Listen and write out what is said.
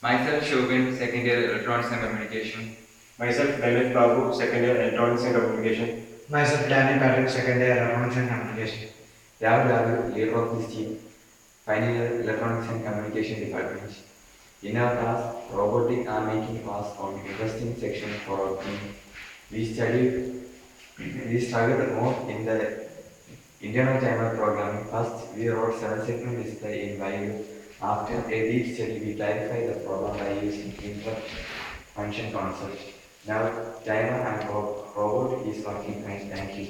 Myself, Shobin, second year Electronics and Communication. Myself, Ramesh Babu, second year Electronics and Communication. Myself, Danny Patrick, second year Electronics and Communication. Rahul Ravi, leader of this team, final year Electronics and Communication Department. In our class, robotic arm making was on interesting section for our team. We studied, we struggled more in the internal timer programming. First, we wrote 7-second display in while. After a deep study, we clarified the problem by using interrupt function concept. Now, timer and robot is working fine. Thank you.